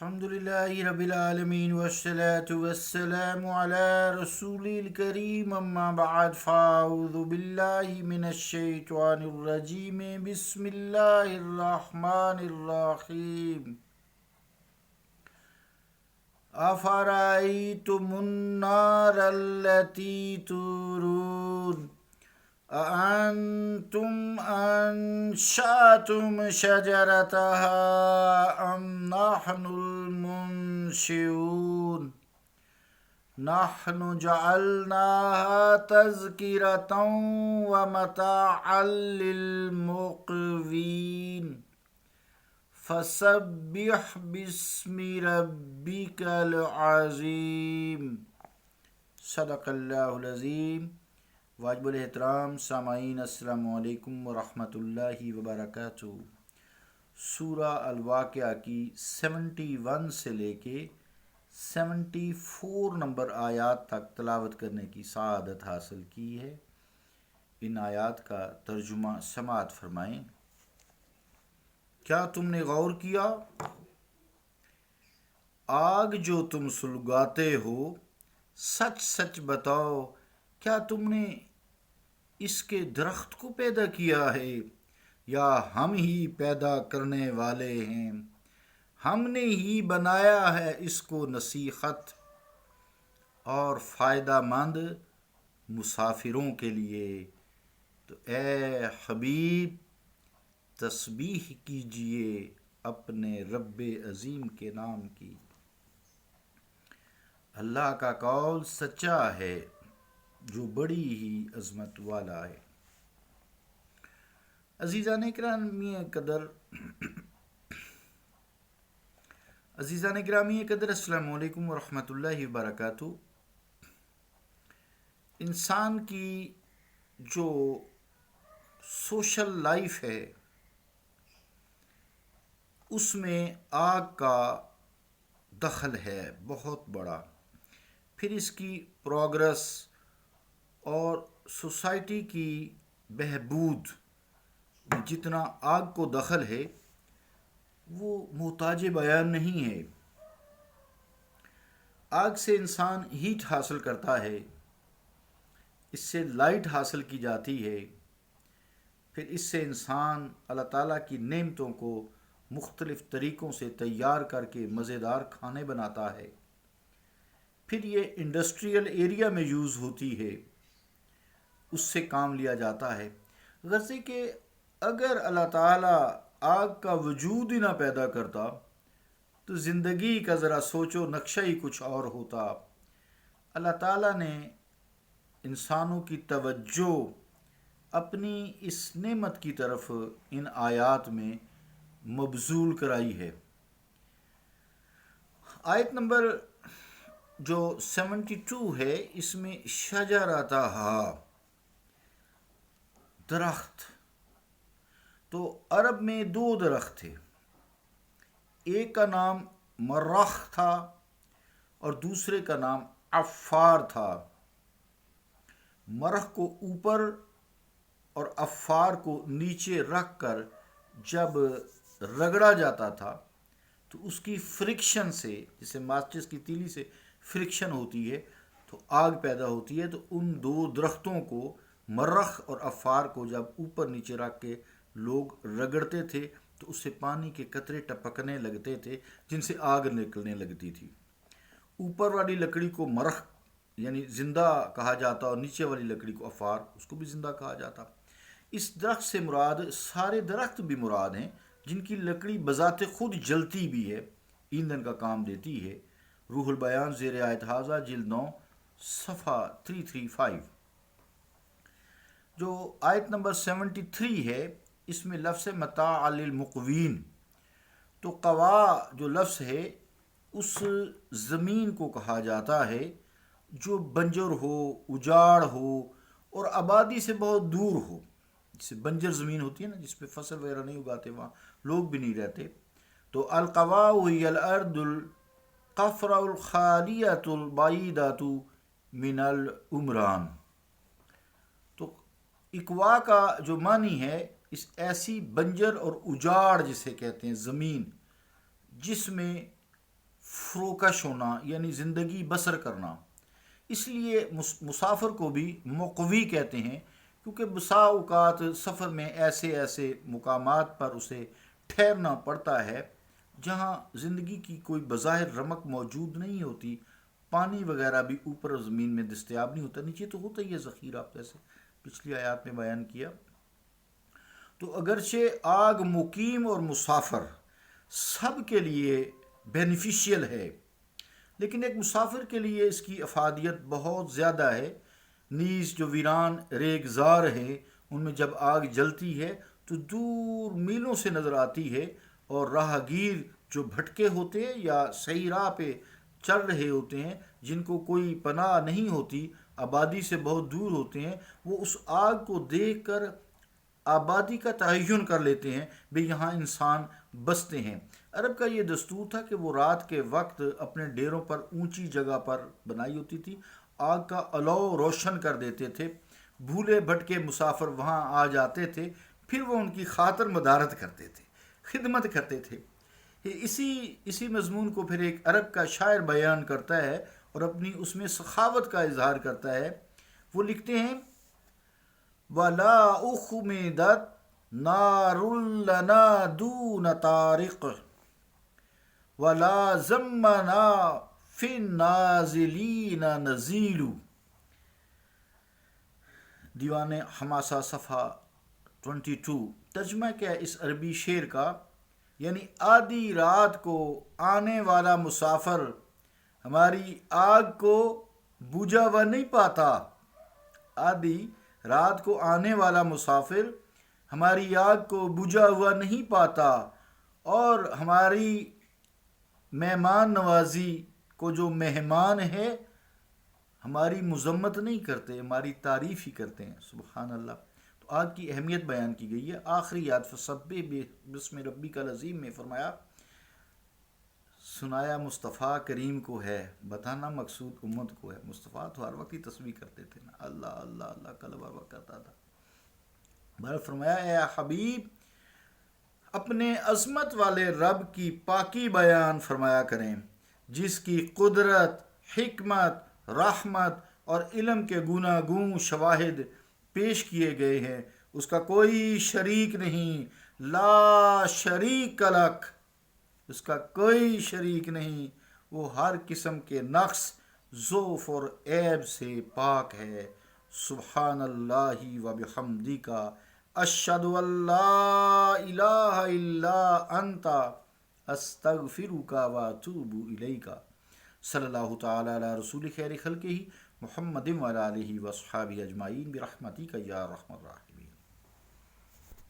الحمدللہ رب العالمین والصلاة والسلام علی رسول الکریم اما بعد فاعوذ باللہ من الشیطان الرجیم بسم اللہ الرحمن الرحیم افرأیتم النار التي تورون أأنتم أنشأتم شجرتها أم نحن المنشئون نحن جعلناها تذكرة ومتاعا للمقوين فسبح باسم ربك العظيم صدق اللہ العظیم۔ واجب الاحترام سامعین، السلام علیکم ورحمۃ اللہ وبرکاتہ۔ سورہ الواقعہ کی 71 سے لے کے 74 نمبر آیات تک تلاوت کرنے کی سعادت حاصل کی ہے۔ ان آیات کا ترجمہ سماعت فرمائیں۔ کیا تم نے غور کیا؟ آگ جو تم سلگاتے ہو، سچ سچ بتاؤ، کیا تم نے اس کے درخت کو پیدا کیا ہے یا ہم ہی پیدا کرنے والے ہیں؟ ہم نے ہی بنایا ہے اس کو نصیحت اور فائدہ مند مسافروں کے لیے۔ تو اے حبیب، تسبیح کیجئے اپنے رب عظیم کے نام کی۔ اللہ کا قول سچا ہے جو بڑی ہی عظمت والا ہے۔ عزیزان گرامی قدر، السلام علیکم ورحمۃ اللہ وبرکاتہ۔ انسان کی جو سوشل لائف ہے اس میں آگ کا دخل ہے بہت بڑا۔ پھر اس کی پروگرس اور سوسائٹی کی بہبود میں جتنا آگ کو دخل ہے وہ محتاج بیان نہیں ہے۔ آگ سے انسان ہیٹ حاصل کرتا ہے، اس سے لائٹ حاصل کی جاتی ہے، پھر اس سے انسان اللہ تعالیٰ کی نعمتوں کو مختلف طریقوں سے تیار کر کے مزیدار کھانے بناتا ہے۔ پھر یہ انڈسٹریل ایریا میں یوز ہوتی ہے، اس سے کام لیا جاتا ہے۔ غرضے کہ اگر اللہ تعالیٰ آگ کا وجود ہی نہ پیدا کرتا تو زندگی کا ذرا سوچو نقشہ ہی کچھ اور ہوتا۔ اللہ تعالیٰ نے انسانوں کی توجہ اپنی اس نعمت کی طرف ان آیات میں مبذول کرائی ہے۔ آیت نمبر جو 72 ہے، اس میں شجرتہا درخت، تو عرب میں دو درخت تھے، ایک کا نام مرخ تھا اور دوسرے کا نام عفار تھا۔ مرخ کو اوپر اور عفار کو نیچے رکھ کر جب رگڑا جاتا تھا تو اس کی فرکشن سے، جسے ماچس کی تیلی سے فرکشن ہوتی ہے تو آگ پیدا ہوتی ہے۔ تو ان دو درختوں کو، مرخ اور عفار کو، جب اوپر نیچے رکھ کے لوگ رگڑتے تھے تو اس سے پانی کے قطرے ٹپکنے لگتے تھے جن سے آگ نکلنے لگتی تھی۔ اوپر والی لکڑی کو مرخ یعنی زندہ کہا جاتا اور نیچے والی لکڑی کو عفار، اس کو بھی زندہ کہا جاتا۔ اس درخت سے مراد سارے درخت بھی مراد ہیں جن کی لکڑی بذات خود جلتی بھی ہے، ایندھن کا کام دیتی ہے۔ روح البیان زیر آیت ہاذا جلد 9 صفحہ 335۔ جو آیت نمبر 73 ہے، اس میں لفظ متاع للمقوین، تو قوا جو لفظ ہے اس زمین کو کہا جاتا ہے جو بنجر ہو، اجاڑ ہو اور آبادی سے بہت دور ہو۔ جسے بنجر زمین ہوتی ہے نا، جس پہ فصل وغیرہ نہیں اگاتے، وہاں لوگ بھی نہیں رہتے۔ تو القوا هي الارض القفراء الخالیۃ البعیدۃ من العمران۔ تو اقوا کا جو معنی ہے، اس ایسی بنجر اور اجاڑ جسے کہتے ہیں زمین جس میں فروکش ہونا یعنی زندگی بسر کرنا. اس لیے مسافر کو بھی مقوی کہتے ہیں، کیونکہ بسا اوقات سفر میں ایسے مقامات پر اسے ٹھہرنا پڑتا ہے جہاں زندگی کی کوئی بظاہر رمق موجود نہیں ہوتی. پانی وغیرہ بھی اوپر زمین میں دستیاب نہیں ہوتا، نیچے تو ہوتا ہی ہے ذخیرہ، جیسے پچھلی آیات میں بیان کیا. تو اگرچہ آگ مقیم اور مسافر سب کے لیے بینیفیشیل ہے، لیکن ایک مسافر کے لیے اس کی افادیت بہت زیادہ ہے. نیز جو ویران ریگزار ہیں ان میں جب آگ جلتی ہے تو دور میلوں سے نظر آتی ہے، اور راہ گیر جو بھٹکے ہوتے ہیں یا صحیح راہ پہ چل رہے ہوتے ہیں، جن کو کوئی پناہ نہیں ہوتی، آبادی سے بہت دور ہوتے ہیں، وہ اس آگ کو دیکھ کر آبادی کا تعین کر لیتے ہیں بھئی یہاں انسان بستے ہیں. عرب کا یہ دستور تھا کہ وہ رات کے وقت اپنے ڈیروں پر اونچی جگہ پر بنائی ہوتی تھی، آگ کا علو روشن کر دیتے تھے. بھولے بھٹکے مسافر وہاں آ جاتے تھے، پھر وہ ان کی خاطر مدارت کرتے تھے، خدمت کرتے تھے. اسی مضمون کو پھر ایک عرب کا شاعر بیان کرتا ہے اور اپنی اس میں سخاوت کا اظہار کرتا ہے. وہ لکھتے ہیں وَلَا أُخْمِدَتْ نَارٌ لَنَا دُونَ طَارِقٍ وَلَا زَمَّنَا فِي النَّازِلِينَ نَزِيلُ. دیوان حماسہ صفحہ 22. ترجمہ کیا ہے اس عربی شعر کا؟ یعنی آدھی رات کو آنے والا مسافر ہماری آگ کو بجھا ہوا نہیں پاتا. آدھی رات کو آنے والا مسافر ہماری آگ کو بجھا ہوا نہیں پاتا، اور ہماری مہمان نوازی کو جو مہمان ہے ہماری مذمت نہیں کرتے، ہماری تعریف ہی کرتے ہیں. سبحان اللہ. تو آگ کی اہمیت بیان کی گئی ہے. آخری یاد فسبح بسم ربک العظیم میں فرمایا، سنایا مصطفیٰ کریم کو ہے، بتانا مقصود امت کو ہے. مصطفیٰ تو ہر وقت ہی تسبیح کرتے تھے نا، اللہ اللہ اللہ کلمہ ہر وقت کرتا تھا. بہر فرمایا اے حبیب اپنے عظمت والے رب کی پاکی بیان فرمایا کریں، جس کی قدرت، حکمت، رحمت اور علم کے گوناگون شواہد پیش کیے گئے ہیں. اس کا کوئی شریک نہیں، لا شریک لک، اس کا کوئی شریک نہیں. وہ ہر قسم کے نقص، ضعف اور عیب سے پاک ہے. سبحان اللہ و بحمدک اشہد ان لا الہ الا انت استغفرک و اتوب الیک. صلی اللہ تعالی علی رسول خیر خلقہ محمد و علی آلہ و اصحابہ اجمعین برحمتک یا ارحم الراحمین.